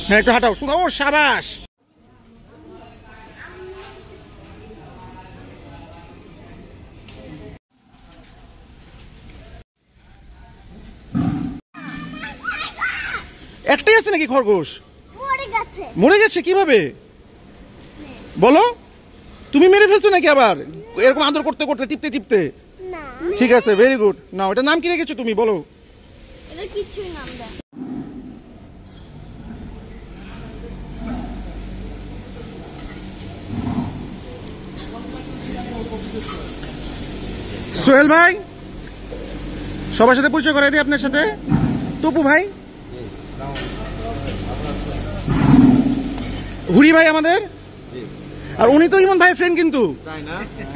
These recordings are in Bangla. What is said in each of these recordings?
হ্যাঁ একটু হাঁটাও শুধু। ও সাবাস। একটাই আছে নাকি খরগোশ? মরে গেছে কিভাবে বলো? তুমি মেরে ফেলছো নাকি আবার এরকম আদর করতে করতে টিপতে টিপতে? ঠিক আছে, ভেরি গুড। না ওটা নাম কি রেখেছো তুমি বলো? সোহেল ভাই, সবার সাথে পরিচয় করাই দিই আপনার সাথে। তপু ভাই, হুরি ভাই আমাদের, আর উনি তো ইমন ভাইয়ের ফ্রেন্ড কিন্তু।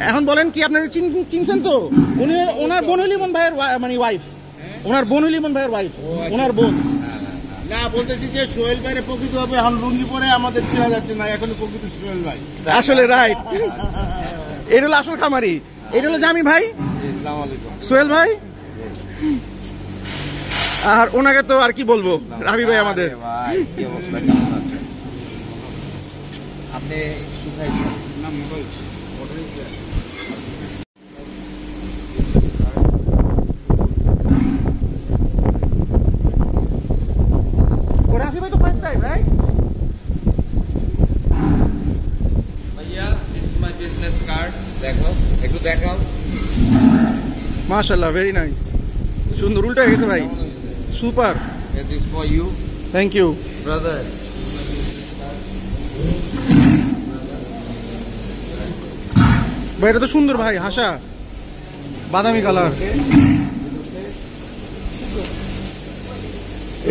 এখন বলেন কি আপনাদের চিনছেন তো? উনি ওনার বোন হইল ইমন ভাইয়ের মানে ওয়াইফ। ওনার বোন হইল ইমন ভাইয়ের ওয়াইফ, ওনার বোন। না বলতেছি যে সোহেল ভাইরে প্রকৃত ভাবে এখন লুঙ্গি পরে আমাদের চেনা যাচ্ছে না, এখন প্রকৃত সোহেল ভাই আসলে। রাইট, এটা হলো আসল খামারি। এটা হলো জামি ভাই, সোহেল ভাই, আর ওনাকে তো আর কি বলবো, রাবি ভাই আমাদের। আপনি রাফি ভাই তো ফার্স্ট টাইম, রাইট? ভাইয়া this is my business card, দেখো একটু দেখাও। মাশাআল্লাহ, ভেরি নাইস। সুন্দর, উল্টো হয়ে গেছে ভাই, super. This for you, thank you brother. ভাই এটা তো সুন্দর ভাই, হাসা বাদামি কালার।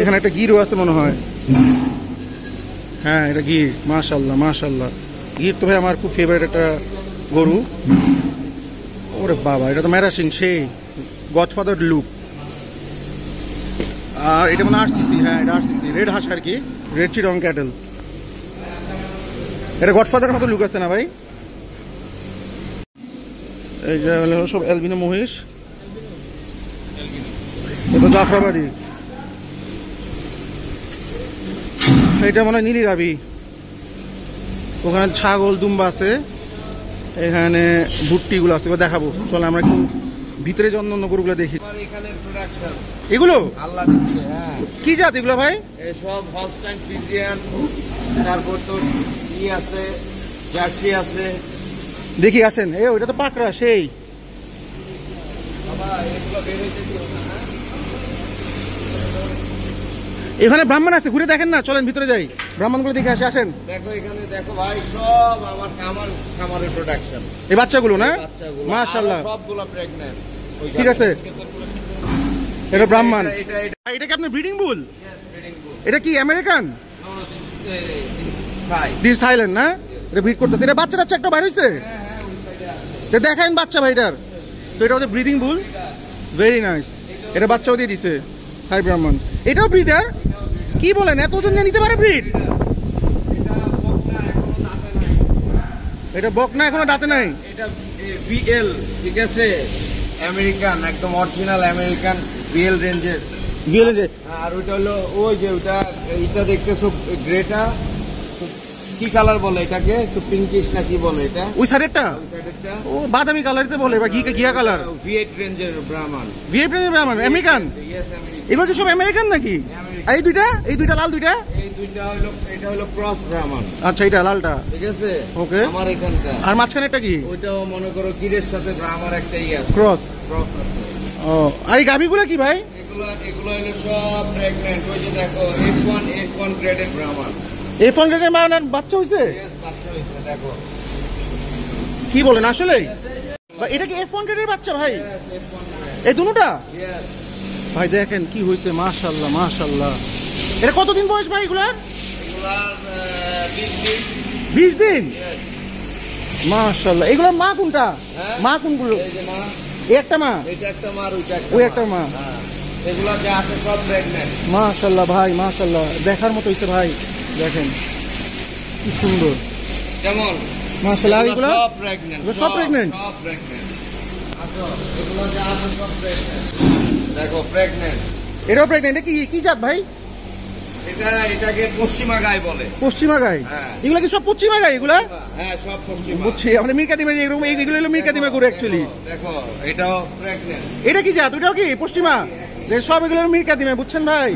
এখানে একটা গিরও আছে মনে হয়। হ্যাঁ এটা গির। মাশাআল্লাহ মাশাআল্লাহ, গির তো ভাই আমার খুব ফেভারিট একটা গরু। ওরে বাবা, এটা তো ম্যারাসিং, সেই গডফাদার লুক। আর এটা মানে আরসিসি। হ্যাঁ এটা আরসিসি, রেড হাঁস আর কি, রেড চিটং ক্যাটেল। এটা গডফাদারের মতো লুক আছে না ভাই? এই যে সব অ্যালবিনো মহিষ, এটা জাফরাবাদী। এটা মনে হয় নীলি রাবি। ওখানে ছাগল দুম্বা আছে, এখানে ভুট্টিগুলো আছে, দেখাবো। চলো আমরা একটু ভিতরে যে অন্য গরুগুলো দেখি। এগুলো কি জাত এগুলো ভাই? সব হলস্টাইন ফ্রিজিয়ান, তারপর তো ই আছে, জার্সি আছে। দেখি আসেন। এ ওইটা তো পাকড়া সেই। এখানে ব্রাহ্মণ আছে, ঘুরে দেখেন না, চলেন ভিতরে যাই, ব্রাহ্মণগুলো দেখে আসে। আসেন, দেখো এখানে দেখো ভাই, সব আমার খামারের প্রোডাকশন। এই বাচ্চাগুলো না? মাশাআল্লাহ, সবগুলো প্রেগন্যান্ট। ঠিক আছে, এটা ব্রাহ্মণ। এটা কি আপনার ব্রিডিং বুল? এটা কি আমেরিকান? দিস থাইল্যান্ড না? এটা ব্রিড করতেছে। এটা বাচ্চা টাচ্চা একটা বাইর হইছে, দেখেন বাচ্চা ভাইটার। তো এটা হচ্ছে ব্রিডিং বুল, ভেরি নাইস। এটা বাচ্চাও দিয়ে দিছে থাই ব্রাহ্মণ। এটাও ব্রিডার? কি বলেন, এত ওজন নিয়ে নিতে পারে ব্রিড? এটা বকনা, এখনো দাঁতে নাই। এটা বিএল, ঠিক আছে, আমেরিকান, একদম অরিজিনাল আমেরিকান বিএল রেঞ্জের। বিএল রেঞ্জের। আর ওইটা হলো ওই যে ওটা, এটা দেখতেছো গ্রেটা, কি কালার বলে এটাকে, একটু পিঙ্কিশ না কি বলে এটা? ওই সাইডেরটা ও বাদামি কালারতে বলে, বা ঘিয়া কালার। V8 রেঞ্জের ব্রাহ্মণ। V8 রেঞ্জের ব্রাহ্মণ, আমেরিকান? এগুলো কি সব আমেরিকান নাকি? এই দুইটা লাল দুইটা? এই দুইটা হলো, এটা হলো ক্রস ব্রাহ্মণ। আচ্ছা, এটা লালটা, ঠিক আছে, ওকে। আমার এখানকার। আর মাঝখানে একটা কি? ওইটাও মনে করো গিরের সাথে ব্রাহ্মণ একটা আছে, ক্রস। আছে। ও, আর এই গাভীগুলো কি ভাই? এগুলো হলো সব প্রেগন্যান্ট। ওই যে দেখো F1 গ্রেডের ব্রাহ্মণ। F1 গ্রেডের বাচ্চা হইছে? বাচ্চা হইছে, দেখো। কি বলেন আসলে? এটা কি F1 গ্রেডের বাচ্চা ভাই? এই দুটোটা ভাই দেখেন কি হয়েছে, মাশাআল্লাহ মাশাআল্লাহ। এটা কতদিন বয়স ভাই এগুলার? 20 দিন। মাশাআল্লাহ। এগুলোর মা কোনটা? মা কোনগুলো? এই একটা মা, এটা একটা মা, ওই একটা মা। এগুলো যা আছে সব প্রেগন্যান্ট। মাশাআল্লাহ ভাই, মাশাআল্লাহ, দেখার মতো হইছে ভাই, দেখেন কি সুন্দর। কেমন মাশাআল্লাহ। এগুলো সব প্রেগন্যান্ট, সব প্রেগন্যান্ট। আসো, এগুলো যা আছে সব প্রেগন্যান্ট। দেখো প্রেগন্যান্ট। এটাও প্রেগন্যান্ট। কি জাত ভাই? এটা এটাকে পশ্চিমা গাই বলে। পশ্চিমা গাই? হ্যাঁ। এগুলা কি সব পশ্চিমা গাই এগুলা? হ্যাঁ, সব পশ্চিমা। বুঝছি, আমাদের মিরকাদিমে যে এরকম এইগুলো হলো মিরকাদিমে গরু অ্যাকচুয়ালি। দেখো এটাও প্রেগন্যান্ট। এটা কি জাত? ওটাও কি পশ্চিমা? যে সব এগুলো মিরকাদিমে, বুঝছেন ভাই?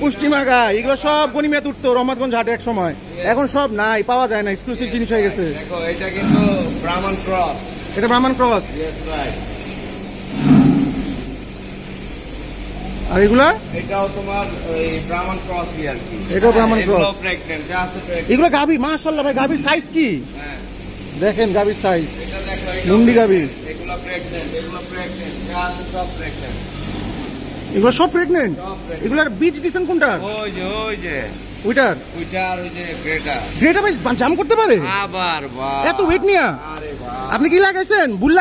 পশ্চিমা গাই এগুলো সব গনিমিয়াত উঠতো রহমতগঞ্জ হাটে এক সময়, এখন সব নাই, পাওয়া যায় না, এক্সক্লুসিভ জিনিস হয়ে গেছে। দেখো এটা কিন্তু ব্রাহ্মণ ক্রস। এটা ব্রাহ্মণ ক্রস। Yes, right. আর এগুলা? এটাও তোমার ওই ব্রাহ্মণ ক্রস আর কি। এটাও ব্রাহ্মণ ক্রস। এগুলো প্রেগন্যান্ট, যা আছে প্রেগন্যান্ট। এগুলো গাভী, মাশাআল্লাহ ভাই, গাভীর সাইজ কি হ্যাঁ, দেখেন, গাভীর সাইজ। এটা দেখো, মুন্ডি গাভী। এগুলো প্রেগন্যান্ট, এগুলো প্রেগন্যান্ট, যা আছে সব প্রেগন্যান্ট। এগুলো সব প্রেগনেন্ট? সব pregnant। এগুলার বীজ দিছেন কোনটা? ওই যে ওইটার? ওইটা আর ওই যে গ্রেটা। গ্রেটা ভাই জাম করতে পারে আবার বাহ, এত ওয়েট নিয়া? আরে বাহ। আপনি কি লাগাইছেন? বুল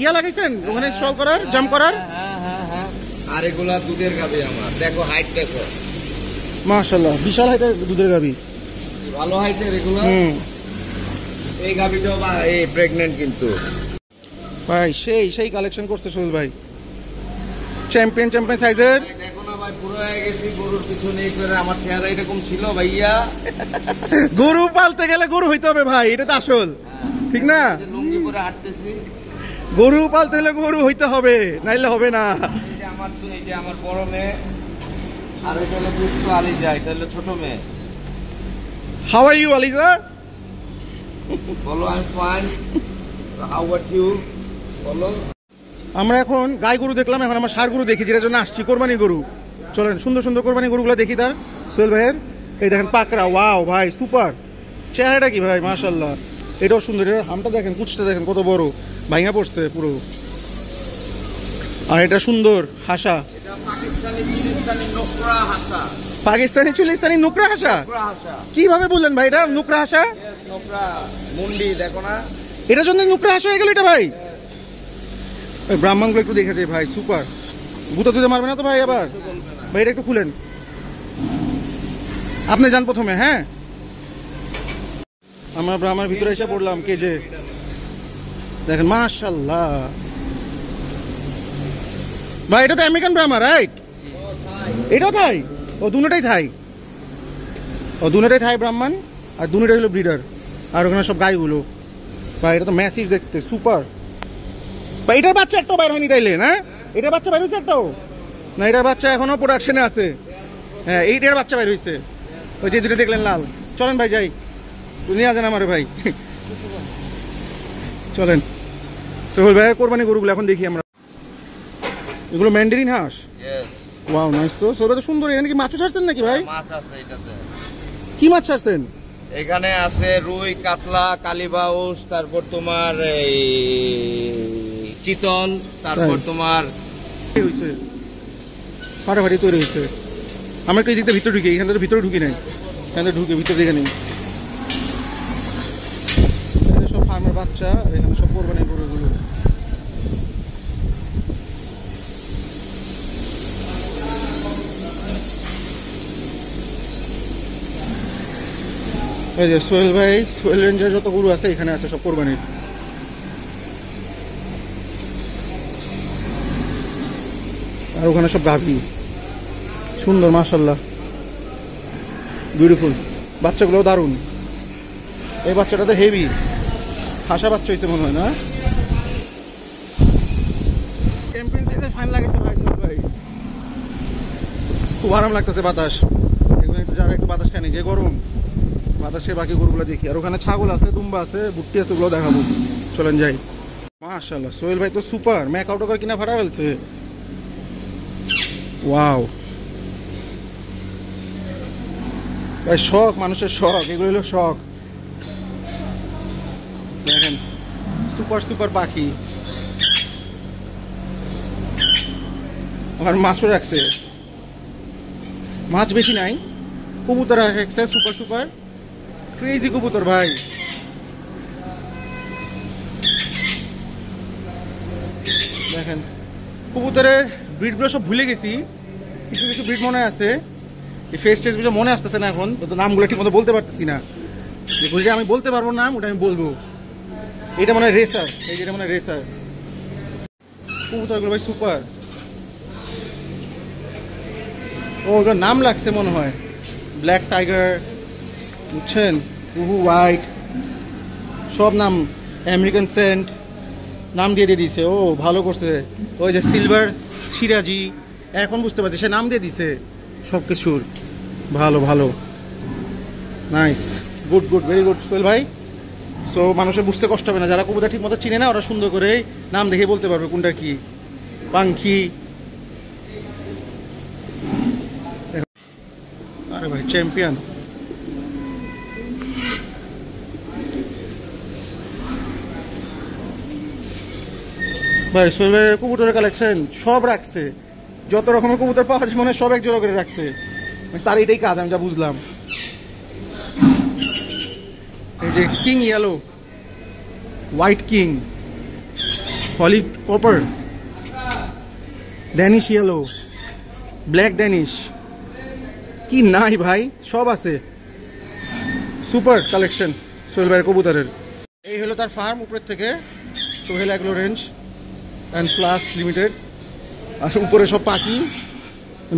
ইয়া লাগাইছেন ওখানে স্টল করার, জাম করার? হ্যাঁ হ্যাঁ হ্যাঁ। আর এগুলা দুধের গাভী আমার, দেখো হাইট দেখো, মাশাআল্লাহ বিশাল হাইটের দুধের গাভী। ভালো হাইটের এগুলো। হুম এই গাভীটাও এই প্রেগন্যান্ট কিন্তু। ভাই সেই সেই কালেকশন করছে সোহেল ভাই, চ্যাম্পিয়ন সাইজের। দেখো না ভাই, পুরো হয়ে গেছি গরুর পিছনে করে। আমার চেহারা এরকম ছিল ভাইয়া। গরু পালতে গেলে গরু হইতে হবে ভাই, এটা তো আসল, ঠিক না? লুঙ্গি পরে হাঁটতেছি। গরু পালতে হলে গরু হইতে হবে, নাইলে হবে না। এই যে আমার বড় মেয়ে, আর এটা হলো দুষ্টু আলিজা, এটা হলো ছোট মেয়ে। How are you Aliza? বলো I am fine, how are you, বলো। আমরা এখন গাই গরু দেখলাম, এখন আমরা ষাঁড় গরু দেখি, যেটার জন্য আসছি, কোরবানি গরু। চলেন সুন্দর সুন্দর কোরবানি গরুগুলো দেখি তার সোহেল ভাইয়ের। এই দেখেন পাকড়া, ওয়াও ভাই সুপার। চেহারাটা কি ভাই, মাশাআল্লাহ। এটাও সুন্দর, এটার হামটা দেখেন, কুচটা দেখেন কত বড়, ভাঙা পড়ছে পুরো। আর এটা সুন্দর হাসা, এটা পাকিস্তানি চিলিস্তানি নোকরা হাসা। পাকিস্তানি চুলিস্তানি নুকরা হাসা? নোকরা হাসা, কিভাবে বললেন ভাই এটা নুকরা হাসা? ইয়েস, নোকরা মুন্ডি, দেখো না। এটার জন্য নুকরা হাসা হয়ে গেল এটা ভাই? ওই ব্রাহ্মণগুলো একটু দেখেছে ভাই, সুপার। গুতা তুতে মারবে না তো ভাই আবার? ভাই এটা একটু খুলেন, আপনি যান প্রথমে। হ্যাঁ, আমরা ব্রাহ্মণের ভিতরে এসে পড়লাম, কেজে দেখেন, মাশাআল্লাহ ভাই। এটা তো আমেরিকান ব্রাহ্মা, রাইট? এটাও থাই? ও দুটোটাই থাই, ও দুটোটাই থাই ব্রাহ্মণ, আর দুটোটাই হলো ব্রিডার। আর ওখানে সব গাইগুলো ভাই, এটা তো ম্যাসিভ দেখতে, সুপার ভাই। এটার বাচ্চা একটাও বাইর হয়নি তাইলে না? এটার বাচ্চা বাইর হয়েছে একটাও না? এটার বাচ্চা এখনো প্রোডাকশনে আছে। হ্যাঁ, এইটার বাচ্চা বাইর হয়েছে, ওই যে দুটো দেখলেন লাল। চলেন ভাই যাই, নিয়ে আসেন আমার ভাই। চলেন সোহেল ভাইয়ের কোরবানি গরুগুলো এখন দেখি আমরা। এগুলো ম্যান্ডারিন হাঁস, ইয়েস। Wow nice. তো সোহেল ভাই তো সুন্দর। এখানে কি মাছও ছাড়ছেন নাকি ভাই? মাছ আছে এটাতে। কি মাছ ছাড়ছেন? এখানে আছে রুই, কাতলা, কালীবাউস, তারপর তোমার এই চিতল, তারপর তাই? তোমার হয়েছে ফাটাফাটি তৈরি হয়েছে। আমরা একটু এদিকটা ভিতরে ঢুকি, এখান থেকে ভিতরে ঢুকি নাই, এখান থেকে ঢুকে ভিতরে দেখে নেই। এখানে সব ফার্মের বাচ্চা, আর এখানে সব কোরবানি গরুগুলো। এই যে সোহেল ভাই, সোহেল রেঞ্জের যত গরু আছে এখানে আছে সব কোরবানির। আর ওখানে সব গাভী, সুন্দর মাশাআল্লাহ, বিউটিফুল। বাচ্চাগুলো দারুণ। এই বাচ্চাটা তো হেভি, হাসা বাচ্চা হয়েছে মনে হয় না? চ্যাম্পিয়ন সাইজের ফাইন লাগেছে ভাই সোহেল ভাই, খুব আরাম লাগতেছে বাতাস। এগুলো একটু যারা একটু বাতাস খায়নি, যে গরম বাতাসে বাকি গরুগুলো দেখি। আর ওখানে ছাগল আছে, দুম্বা আছে, বুট্টি আছে, ওগুলো দেখাবো। চলেন যাই। মাশাআল্লাহ সোহেল ভাই তো সুপার, ম্যাক আউট করে কিনা ফাটা ফেলছে। ওয়াও ভাই, শখ, মানুষের শখ, এগুলো হলো শখ। দেখেন সুপার সুপার পাখি। আমার মাছও রাখছে, মাছ বেশি নাই, কবুতর রাখছে সুপার সুপার, ক্রেজি কবুতর ভাই। দেখেন কবুতরের ব্রিডগুলো সব ভুলে গেছি, কিছু কিছু ব্রিড মনে আছে, এই ফেস টেস গুলো মনে আসতেছে না এখন, তো নামগুলো ঠিক মতো বলতে পারতেছি না। যে আমি বলতে পারবো নাম, ওটা আমি বলবো। এটা মনে হয় রেসার, এই যেটা মনে হয় রেসার। কবুতরগুলো ভাই সুপার। ও ওগুলোর নাম লাগছে মনে হয়, ব্ল্যাক টাইগার, বুঝছেন, উহু হোয়াইট, সব নাম, আমেরিকান সেন্ট নাম দিয়ে দিছে। ও ভালো করছে। ওই যে সিলভার সিরাজি, এখন বুঝতে পারছি সে নাম দিয়ে দিছে সব কিছুর। ভালো ভালো, nice, good good, very good Sohel ভাই। সো মানুষের বুঝতে কষ্ট হবে না, যারা কবুতর ঠিক মতো চিনে না ওরা সুন্দর করে নাম দেখে বলতে পারবে কোনটা কি। পাঙ্খি, আরে ভাই চ্যাম্পিয়ন। ভাই সোহেল ভাই কবুতরের কালেকশন সব রাখছে, যত রকমের কবুতর পাওয়া যায় মনে হয় সব এক জোড়া করে রাখছে, তার এটাই কাজ, আমি যা বুঝলাম। এই যে কিং ইয়েলো, হোয়াইট কিং, হলিড copper, danish yellow, black danish, কি নাই ভাই, সব আছে। সুপার কালেকশন সোহেল ভাইয়ের কবুতরের। এই হলো তার ফার্ম উপরের থেকে, Sohel agro range and plus limited. আর উপরে সব পাখি,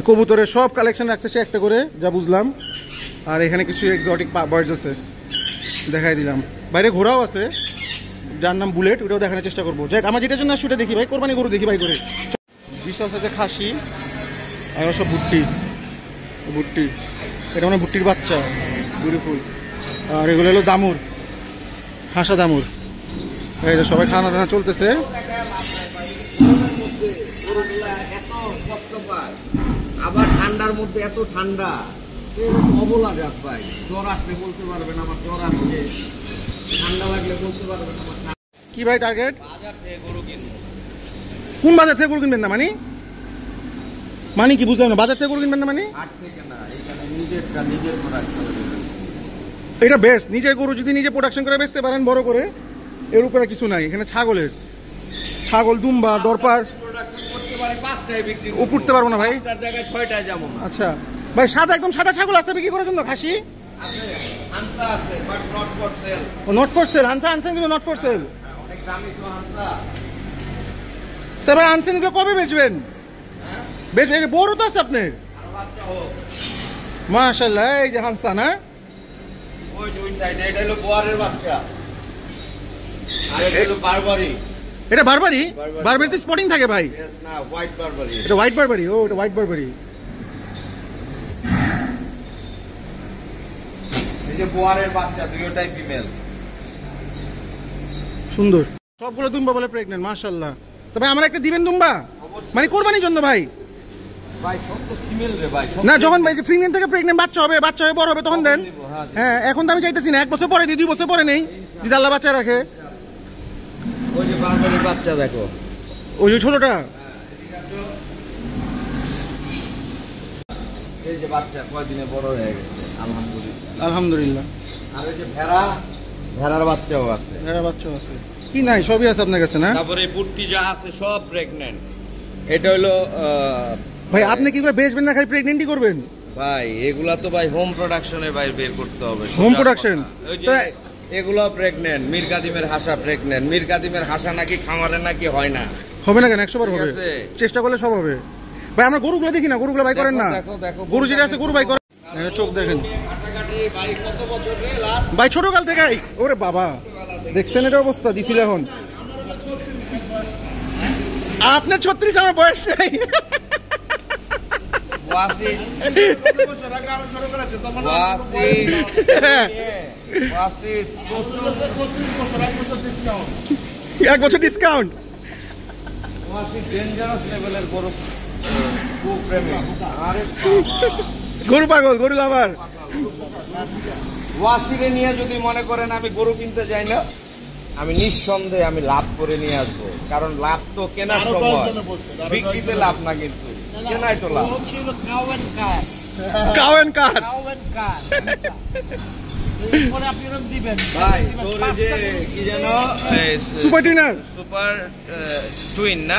কবুতরের সব কালেকশন রাখছে সে একটা করে, যা বুঝলাম। আর এখানে কিছু এক্সোটিক বার্ডস আছে, দেখাই দিলাম। বাইরে ঘোড়াও আছে যার নাম বুলেট, ওটাও দেখানোর চেষ্টা করবো। যাই আমার যেটার জন্য সেটা দেখি ভাই, কোরবানি গরু দেখি ভাই করে। বিশাল সাথে খাসি আর সব ভুট্টি, ভুট্টি, এটা মানে ভুট্টির বাচ্চা, বিউটিফুল। আর এগুলো হলো দামুর, হাসা দামুর। এই যে সবাই খানা দানা চলতেছে। আবার ঠান্ডার মধ্যে এত ঠান্ডা, অবলা গাছ ভাই, জ্বর আসলে বলতে পারবেন আমার জ্বর আসছে, ঠান্ডা লাগলে বলতে পারবেন আমার। কি ভাই টার্গেট? বাজার থেকে গরু কিনবো। কোন বাজার থেকে গরু কিনবেন না মানে? মানে কি বুঝলাম না, বাজার থেকে গরু কিনবেন না মানে? হাট থেকে না, এখানে নিজেরটা নিজের প্রোডাকশন। এটা বেস্ট, নিজের গরু যদি নিজে প্রোডাকশন করে বেচতে পারেন বড় করে, এর উপরে কিছু নাই। এখানে ছাগলের, ছাগল, দুম্বা, দরপার উঠতে পারবো না ভাই, আচ্ছা ভাই। সাদা, একদম সাদা ছাগল আছে বিক্রি করার জন্য, খাসি নট ফর সেল, হানসা আনছেন কিন্তু নট ফর সেল। তবে আনছেন কবে বেচবেন? বেচবেন, বড় তো আছে আপনার, মাশাআল্লাহ। এই যে হানসা না, এটা বারবারি, বারবারিতে স্পটিং থাকে ভাই। এটা হোয়াইট বারবারি, ও এটা হোয়াইট বারবারি। সুন্দর, সবগুলো দুম্বা বলে প্রেগনেন্ট, মাশাআল্লাহ। তবে আমার একটা দিবেন দুম্বা, মানে কোরবানির জন্য ভাই। না, যখন ভাই প্রেগনেন্ট থেকে প্রেগনেন্ট বাচ্চা হবে, বাচ্চা হয়ে বড় হবে তখন দেন। হ্যাঁ, এখন তো আমি চাইতেছি না, 1 বছর পরে দিই, 2 বছর পরে নেই, যদি আল্লাহ বাচ্চা রাখে। ওই যে বারবারির বাচ্চা দেখো, ওই যে ছোটটা, এই যে বাচ্চা কয়দিনে বড় হয়ে গেছে, আলহামদুলিল্লাহ আলহামদুলিল্লাহ। আর ওই যে ভেড়া, ভেড়ার বাচ্চাও আছে, ভেড়ার বাচ্চাও আছে। কি নাই, সবই আছে আপনার কাছে না? তারপরে বুট্টি যা আছে সব প্রেগন্যান্ট। এটা হলো ভাই আপনি কি করে বেচবেন না, খালি প্রেগন্যান্টই করবেন? ভাই এগুলা তো ভাই হোম প্রোডাকশনে ভাই বের করতে হবে, হোম প্রোডাকশন। ওই যে এগুলো প্রেগন্যান্ট, মীর কাদিমের হাসা প্রেগন্যান্ট। মীর কাদিমের হাসা নাকি খামারে নাকি হয় না, হবে না কেন? 100 বার হবে, চেষ্টা করলে সব হবে ভাই। আমরা গরুগুলো দেখি না, গরুগুলো বাই করেন না, গরু যেটা আছে গরু বাই করেন। চোখ দেখেন ভাই, ছোটকাল থেকে। ওরে বাবা, দেখছেন এটা অবস্থা দিছিল। এখন আপনার 36, আমার বয়স নাই। এক বছর ডিসকাউন্ট। গরু পাগল, গরু লাভার। ওয়াসিরে নিয়ে যদি মনে করেন আমি গরু কিনতে যাই না, আমি নিঃসন্দেহে আমি লাভ করে নিয়ে আসবো, কারণ লাভ তো কেনার সময়, বিক্রিতে লাভ না, কিন্তু কেনাই তো লাভ। কাউ এন্ড কার। ভাই তোর যে কি যেন সুপার টুইনার, সুপার টুইন না,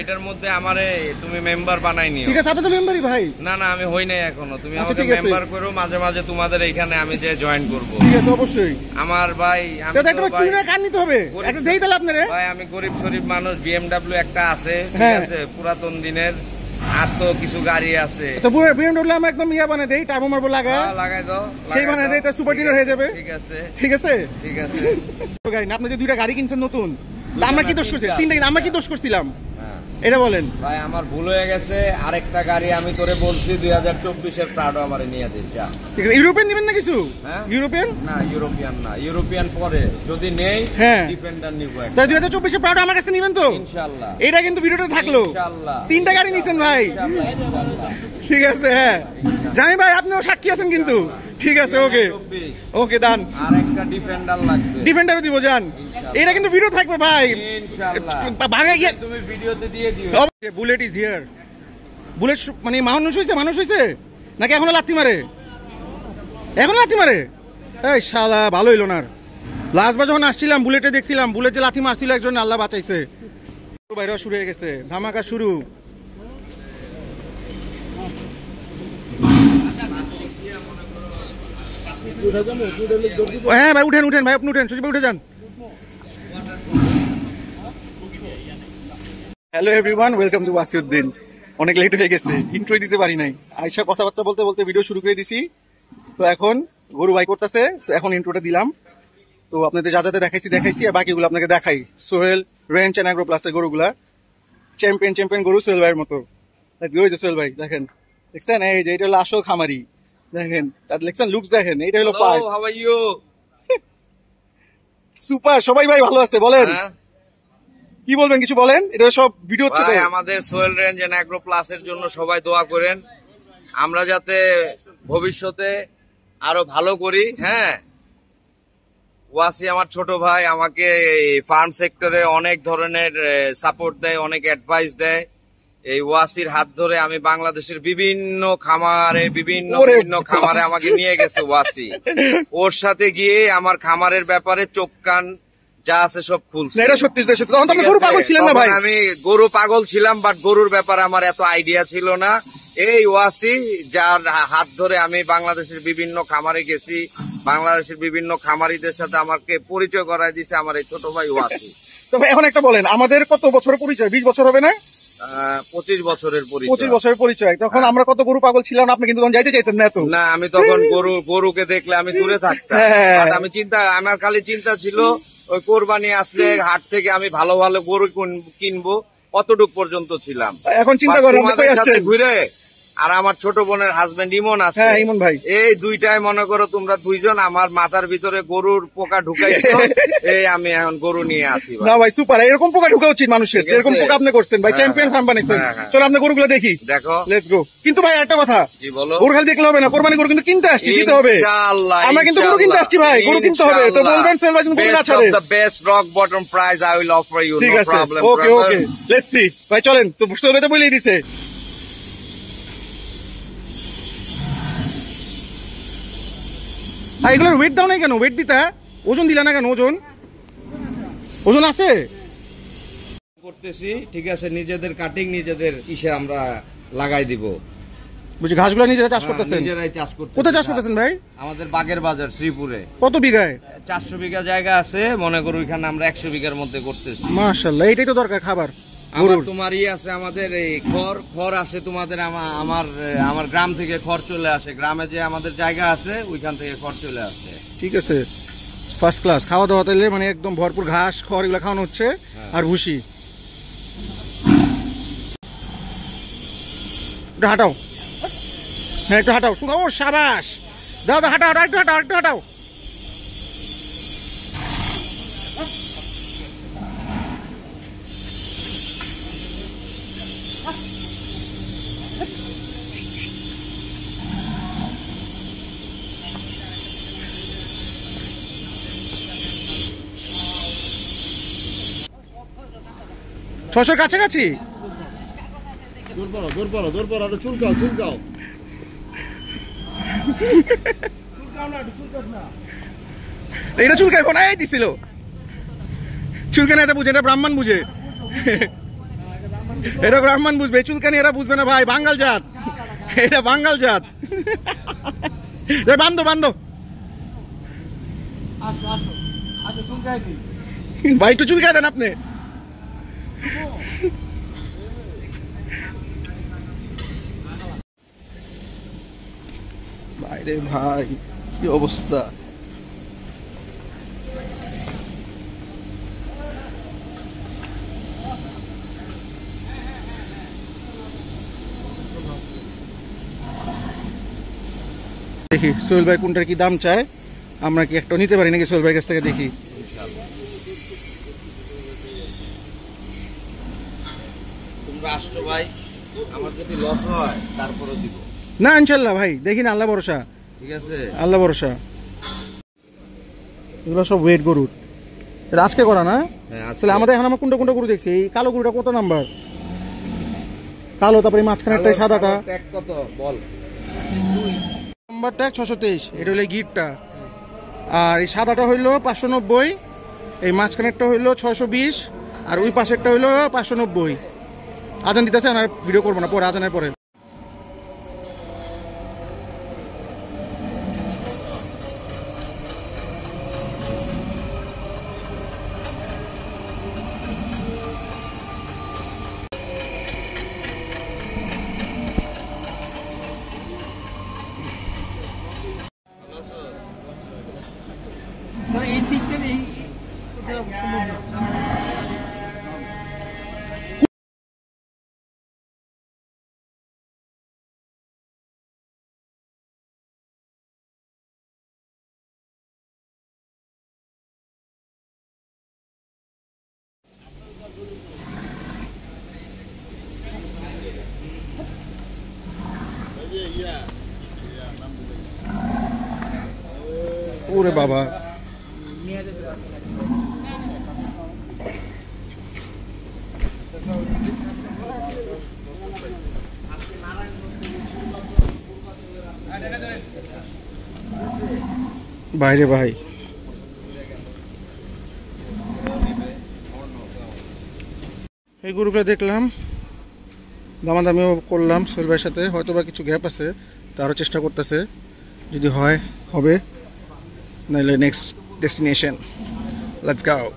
এটার মধ্যে আমারে তুমি মেম্বার বানাই নিও। ঠিক আছে, আপনি তো মেম্বারই ভাই। না না, আমি হই নাই এখনো, তুমি আমাকে মেম্বার করো, মাঝে মাঝে তোমাদের এইখানে আমি যে জয়েন করব। ঠিক আছে, অবশ্যই। আমার ভাই আমি তো একটা টুইনার কার নিতে হবে, একটা দেই তাহলে আপনারে। ভাই আমি গরিব শরীফ মানুষ, BMW একটা আছে, ঠিক আছে, পুরাতন দিনের। আর তো কিছু গাড়ি আছে। তো বিএমডব্লিউ আমরা একদম ইয়া বানাই দেই, টার্বো মার্বো লাগায় লাগাই দাও, সেই বানাই দেই, তো সুপার ডিলার হয়ে যাবে। ঠিক আছে, ঠিক আছে, ঠিক আছে। গাড়ি না, আপনি যে দুইটা গাড়ি কিনছেন নতুন, তা আমরা কি দোষ করছি? তিনটা, আমরা কি দোষ করছিলাম হ্যাঁ এটা বলেন ভাই। আমার ভুল হয়ে গেছে। আরেকটা গাড়ি আমি তোরে বলছি 2024-এর প্রাডো আমারে নিয়ে দিস যা। ঠিক আছে, ইউরোপিয়ান নেবেন না কিছু? হ্যাঁ ইউরোপিয়ান না, ইউরোপিয়ান না, ইউরোপিয়ান পরে যদি নেই হ্যাঁ ডিফেন্ডার নিব একটা। তাই 2024-এর প্রাউড আমার কাছে নেবেন তো ইনশাআল্লাহ। এটা কিন্তু ভিডিওতে থাকলো, ইনশাআল্লাহ তিনটা গাড়ি নিছেন ভাই। ইনশাআল্লাহ, ইনশাআল্লাহ। ঠিক আছে, হ্যাঁ জানি ভাই, আপনিও সাক্ষী আছেন কিন্তু। ঠিক আছে, ওকে 2024 ওকে ডান। আর একটা ডিফেন্ডার লাগবে। ডিফেন্ডারও দিব যান, এটা কিন্তু ভিডিও থাকবে ভাই। ইনশাআল্লাহ ভাঙা গিয়ে তুমি ভিডিওতে দিয়ে দিও। Bullet is here. বুলেট মানে মানুষ হয়েছে, মানুষ হয়েছে নাকি এখনো লাথি মারে? এখনো লাথি মারে? এই শালা ভালো হইলো না। লাস্টবার যখন আসছিলাম বুলেটে দেখছিলাম, বুলেট যে লাথি মারছিল একজন, আল্লাহ বাঁচাইছে। বাইরে শুরু হয়ে গেছে, ধামাকা শুরু। হ্যাঁ ভাই উঠেন উঠেন ভাই, আপনি উঠেন, সুজিব উঠে যান। Hello everyone, welcome to Wasiuddin. অনেক লেট হয়ে গেছে, ইন্ট্রো দিতে পারি নাই। আয়শা কথাবার্তা বলতে বলতে ভিডিও শুরু করে দিছি। তো এখন গরু বাই করতেছে, এখন ইন্ট্রোটা দিলাম। তো আপনাদের যা যাতে দেখাইছি আর বাকিগুলো আপনাকে দেখাই। সোহেল রেঞ্চ এন্ড অ্যাগ্রো প্লাসের গরুগুলা চ্যাম্পিয়ন গরু সোহেল ভাইয়ের মতো। সোহেল ভাই দেখেন, দেখছেন এই যে এটা হলো আসল খামারি, দেখেন তার দেখছেন লুকস, দেখেন এইটা হলো part. How are you? Super, সবাই ভাই ভালো আছে। বলেন কি বলবেন, কিছু বলেন। এটা সব ভিডিও হচ্ছে তো। আমাদের সোহেল রেঞ্জ এন্ড অ্যাগ্রো প্লাসের জন্য সবাই দোয়া করেন, আমরা যাতে ভবিষ্যতে আরো ভালো করি। হ্যাঁ, ওয়াসি আমার ছোট ভাই, আমাকে ফার্ম সেক্টরে অনেক ধরনের সাপোর্ট দেয়, অনেক অ্যাডভাইস দেয়। এই ওয়াসির হাত ধরে আমি বাংলাদেশের বিভিন্ন খামারে আমাকে নিয়ে গেছে ওয়াসি। ওর সাথে গিয়ে আমার খামারের ব্যাপারে চোখ কান যা আছে সব খুলছে। এটা সত্যি, তখন তো গরু পাগল ছিলেন না ভাই। আমি গরু পাগল ছিলাম, বাট গরুর ব্যাপারে আমার এত আইডিয়া ছিল না। এই ওয়াসি যার হাত ধরে আমি বাংলাদেশের বিভিন্ন খামারে গেছি, বাংলাদেশের বিভিন্ন খামারিদের সাথে আমাকে পরিচয় করায় দিছে আমার এই ছোট ভাই ওয়াসি। তবে এখন একটা বলেন, আমাদের কত বছরের পরিচয়? 20 বছর হবে না? 25 বছরের পরিচয়। 25 বছরের পরিচয়। তখন আমরা কত গরু পাগল ছিলাম, আপনি কিন্তু তখন যাইতে চাইতেন না এত। না, আমি তখন গরুকে দেখলে আমি দূরে থাকতাম। আমি আমার খালি চিন্তা ছিল ওই কোরবানি আসলে হাট থেকে আমি ভালো ভালো গরু কিনবো, অতটুক পর্যন্ত ছিলাম। এখন চিন্তা করেন ঘুরে। আর আমার ছোট বোনের হাজবেন্ড ইমন আছে, ইমন ভাই, এই দুইটাই মনে করো তোমরা দুইজন আমার মাথার ভিতরে গরুর পোকা ঢুকাইছো। এই আমি এখন গরু নিয়ে আসি। না ভাই সুপার, এরকম পোকা ঢুকা উচিত মানুষের, এরকম পোকা আপনি করছেন ভাই। চ্যাম্পিয়ন ফার্ম বানাইছেন। চলো আপনার গরুগুলো দেখি, দেখো, লেটস গো। কিন্তু ভাই একটা কথা, কি বলো? গরু খালি দেখলে হবে না, কোরবানি গরু কিন্তু কিনতে আসছি, দিতে হবে। আমরা কিন্তু গরু কিনতে আসছি ভাই, গরু কিনতে হবে। তো বলবেন সোহেল ভাই, গরু না ছাড়ে। The best rock bottom price I will offer you. ঠিক No আছে, problem. Okay okay, let's see ভাই। চলেন তো, সোহেল ভাই তো বলেই দিছে। এগুলোর ওয়েট দাও নাই কেন? ওয়েট দিতা, ওজন দিলা না কেন? ওজন আছে করতেছি, ঠিক আছে। নিজেদের কাটিং নিজেদের ইসে আমরা লাগাই দিব। বুঝি, ঘাসগুলো নিজেরা চাষ করতেছেন? নিজেরাই চাষ করতেছি। কোথায় চাষ করতেছেন ভাই? আমাদের বাগের বাজার শ্রীপুরে। কত বিঘায়? 400 বিঘা জায়গা আছে, মনে করো এখানে আমরা 100 বিঘার মধ্যে করতেছি। মাশাআল্লাহ, এটাই তো দরকার খাবার। তোমার আছে আমাদের এই খড় আসে তোমাদের, আমার গ্রাম থেকে খড় চলে আসে। গ্রামে যে আমাদের জায়গা আছে ওইখান থেকে খড় চলে আসে। ঠিক আছে, ফার্স্ট ক্লাস খাওয়া দাওয়া। তাহলে মানে একদম ভরপুর ঘাস খড় এগুলো খাওয়ানো হচ্ছে, আর ভুসি। হাঁটাও, হ্যাঁ একটু হাঁটাও। শুনো, ও সাবাস, দাও দাও, হাঁটাও, একটু হাঁটাও, একটু হাঁটাও। ছশোর কাছাকাছি। চুলকাও। এটা চুলকায় কোন দিছিল? চুলকানি এটা বুঝে, এটা ব্রাহ্মণ বুঝে, এটা ব্রাহ্মণ বুঝবে। চুলকানি এরা বুঝবে না ভাই, বাঙ্গাল জাত, এটা বাঙ্গাল জাত। বান্ধব ভাই, একটু চুলকায় দেন আপনি। রে ভাই, কি অবস্থা! দেখি সোহেল ভাই কোনটার কি দাম চায়, আমরা কি একটা নিতে পারি নাকি সোহেল ভাইয়ের কাছ থেকে, দেখি। তোমরা আসছো ভাই, আমার যদি লস হয় তারপরে দিব। না ইনশাল্লাহ ভাই, দেখি না, আল্লাহ ভরসা, ঠিক আছে? আল্লাহ ভরসা। এগুলো সব ওয়েট গরুর, এটা আজকে করা না? হ্যাঁ, তাহলে আমাদের এখন আমরা কোনটা কোনটা গরু দেখছি? এই কালো গরুটা কত নাম্বার? কালো, তারপরে মাঝখানে একটা সাদাটা ট্যাগ কত বল? নাম্বার ট্যাগ 623, এটা হলো গিফটটা। আর এই সাদাটা হইলো 590, এই মাঝখানেরটা হইলো 620, আর ওই পাশেরটা হইলো 590। আজান দিতেছে, আর ভিডিও করবো না, পরে আজানের পরে। এই দিকটা নেই সম্ভব না। ওরে বাবা, বাইরে ভাই, এই গরুগুলো দেখলাম, দামাদামিও করলাম সোহেল ভাইয়ের সাথে, হয়তো বা কিছু গ্যাপ আছে, তারও চেষ্টা করতেছে, যদি হয় হবে, নাহলে নেক্সট ডেস্টিনেশন। Let's go.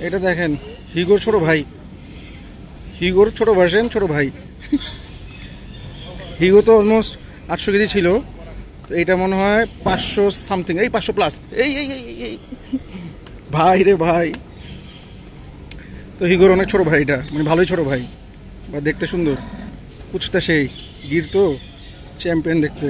এটা দেখেন, হিগোর ছোট ভাই, হিগোর ছোট ভার্সন, ছোট ভাই। হিগো তো অলমোস্ট 800 কেজি ছিল, তো এটা মনে হয় 500 সামথিং, এই 500 প্লাস। এই এই এই এই ভাই রে ভাই, তো হিগোর অনেক ছোট ভাই, এটা মানে ভালোই ছোট ভাই, বা দেখতে সুন্দর, কুচটা সেই গির তো চ্যাম্পিয়ন দেখতে।